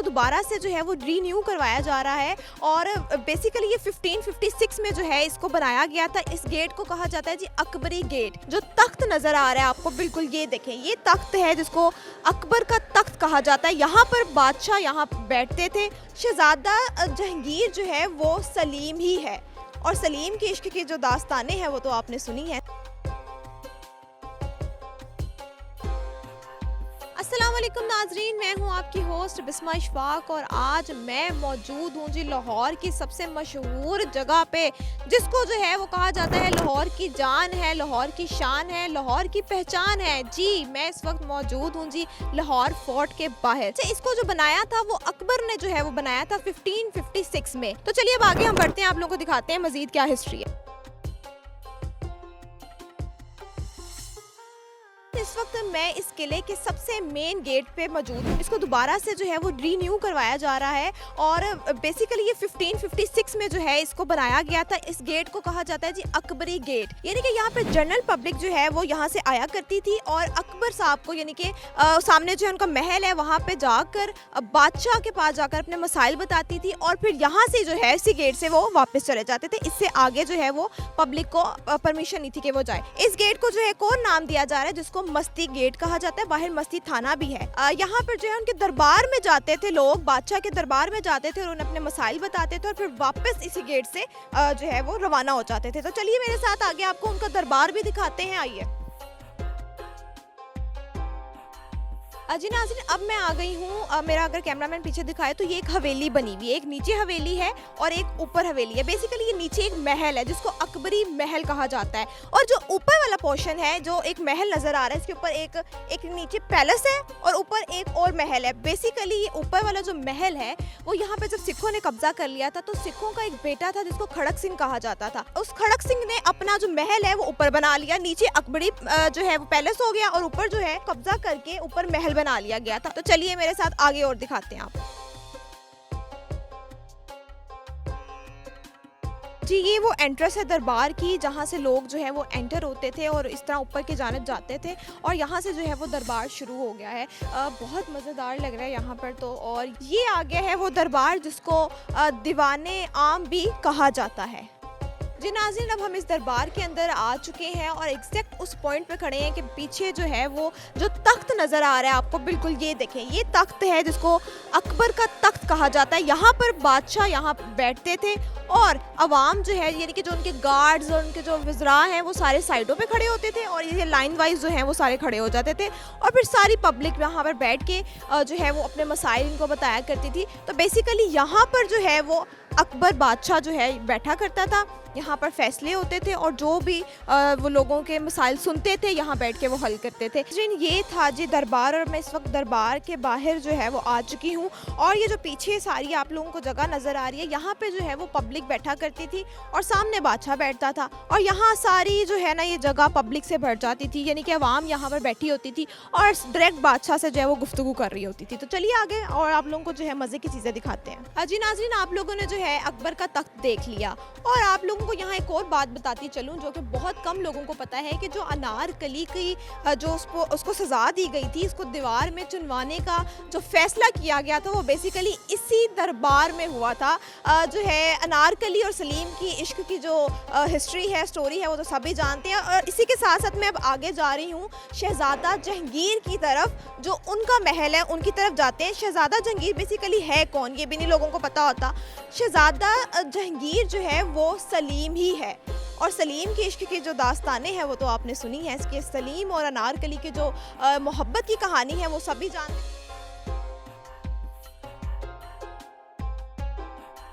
इसको दोबारा से जो है वो रीन्यू करवाया जा रहा है और बेसिकली ये 1556 में जो है इसको बनाया गया था। इस गेट को कहा जाता है जी अकबरी गेट। जो तख्त नजर आ रहा है आपको, बिल्कुल ये देखें, ये तख्त है जिसको अकबर का तख्त कहा जाता है। यहाँ पर बादशाह यहाँ बैठते थे। शहजादा जहांगीर जो है वो सलीम ही है और सलीम के इश्क की जो दास्तानें हैं वो तो आपने सुनी है। अस्सलाम वालेकुम नाजरीन, मैं हूं आपकी होस्ट बिस्मा इशफाक और आज मैं मौजूद हूं जी लाहौर की सबसे मशहूर जगह पे, जिसको जो है वो कहा जाता है लाहौर की जान है, लाहौर की शान है, लाहौर की पहचान है। जी मैं इस वक्त मौजूद हूं जी लाहौर फोर्ट के बाहर। इसको जो बनाया था वो अकबर ने जो है वो बनाया था 1556 में। तो चलिए अब आगे हम बढ़ते हैं, आप लोगों को दिखाते हैं मजीद क्या हिस्ट्री है। इस वक्त मैं इस किले के सबसे मेन गेट पे मौजूद हूँ। इसको दोबारा से जो है वो रीन्यू करवाया जा रहा है और बेसिकली ये 1556 में जो है इसको बनाया गया था। इस गेट को कहा जाता है जी अकबरी गेट, यानी कि यहाँ पे जनरल पब्लिक जो है वो यहाँ से आया करती थी और अकबर साहब को, यानी कि सामने जो है उनका महल है, वहाँ पे जाकर बादशाह के पास जाकर अपने मसाइल बताती थी और फिर यहाँ से जो है इसी गेट से वो वापस चले जाते थे। इससे आगे जो है वो पब्लिक को परमिशन नहीं थी कि वो जाए। इस गेट को जो है कौन नाम दिया जा रहा है, जिसको मस्ती गेट कहा जाता है। बाहर मस्ती थाना भी है। यहाँ पर जो है उनके दरबार में जाते थे लोग, बादशाह के दरबार में जाते थे और उन्हें अपने मसाइल बताते थे और फिर वापस इसी गेट से जो है वो रवाना हो जाते थे। तो चलिए मेरे साथ आगे आपको उनका दरबार भी दिखाते हैं, आइए। जी नाज़रीन, अब मैं आ गई हूँ, मेरा अगर कैमरामैन पीछे दिखाए तो ये एक हवेली बनी हुई है। एक नीचे हवेली है और एक ऊपर हवेली है। बेसिकली ये नीचे एक महल है जिसको अकबरी महल कहा जाता है और जो ऊपर वाला पोर्शन है, जो एक महल नजर आ रहा है, इसके ऊपर एक नीचे पैलेस है और ऊपर एक और महल है। बेसिकली ये ऊपर वाला जो महल है वो यहाँ पे जब सिखों ने कब्जा कर लिया था तो सिखों का एक बेटा था जिसको खड़क सिंह कहा जाता था। उस खड़क सिंह ने अपना जो महल है वो ऊपर बना लिया, नीचे अकबरी जो है वो पैलेस हो गया और ऊपर जो है कब्जा करके ऊपर महल बना लिया गया था। तो चलिए मेरे साथ आगे और दिखाते हैं आप। जी ये वो एंट्रेंस है दरबार की, जहाँ से लोग जो है वो एंटर होते थे और इस तरह ऊपर की जानिब जाते थे और यहाँ से जो है वो दरबार शुरू हो गया है। बहुत मज़ेदार लग रहा है यहाँ पर तो। और ये आगे है वो दरबार जिसको दीवाने आम भी कहा जाता है। जी नाज़रीन, अब हम इस दरबार के अंदर आ चुके हैं और एग्जैक्ट उस पॉइंट पे खड़े हैं कि पीछे जो है वो जो तख्त नज़र आ रहा है आपको, बिल्कुल ये देखें, ये तख्त है जिसको अकबर का तख्त कहा जाता है। यहाँ पर बादशाह यहाँ बैठते थे और अवाम जो है, यानी कि जो उनके गार्ड्स और उनके जो वज़रा हैं वो सारे साइडों पे खड़े होते थे और ये लाइन वाइज जो है वो सारे खड़े हो जाते थे और फिर सारी पब्लिक यहाँ पर बैठ के जो है वो अपने मसाइल इनको बताया करती थी। तो बेसिकली यहाँ पर जो है वो अकबर बादशाह जो है बैठा करता था, यहाँ पर फैसले होते थे और जो भी वो लोगों के मसाइल सुनते थे यहाँ बैठ के वो हल करते थे। ये था जी दरबार और मैं इस वक्त दरबार के बाहर जो है वो आ चुकी हूँ और ये जो पीछे सारी आप लोगों को जगह नज़र आ रही है, यहाँ पे जो है वो पब्लिक बैठा करती थी और सामने बादशाह बैठता था और यहाँ सारी जो है ना ये जगह पब्लिक से भर जाती थी, यानी कि अवाम यहाँ पर बैठी होती थी और डायरेक्ट बादशाह से जो है वो गुफ्तगू कर रही होती थी। तो चलिए आगे और आप लोगों को जो है मज़े की चीज़ें दिखाते हैं। जी नाज़रीन, आप लोगों ने जो है अकबर का तख्त देख लिया और आप लोगों को यहाँ एक और बात बताती चलूँ जो कि बहुत कम लोगों को पता है कि जो अनारकली की जो उसको सज़ा दी गई थी, इसको दीवार में चुनवाने का जो फैसला किया गया था वो बेसिकली इसी दरबार में हुआ था। जो है अनारकली और सलीम की इश्क की जो हिस्ट्री है, स्टोरी है, वो तो सभी जानते हैं। और इसी के साथ साथ मैं अब आगे जा रही हूँ शहजादा जहांगीर की तरफ, जो उनका महल है उनकी तरफ जाते हैं। शहजादा जहांगीर बेसिकली है कौन, ये भी नहीं लोगों को पता होता। शहजादा जहांगीर जो है वो सलीम ही है और सलीम के इश्क की जो दास्तानें हैं वो तो आपने सुनी है। इसके सलीम और अनारकली की जो मोहब्बत की कहानी है वो सभी जानते हैं।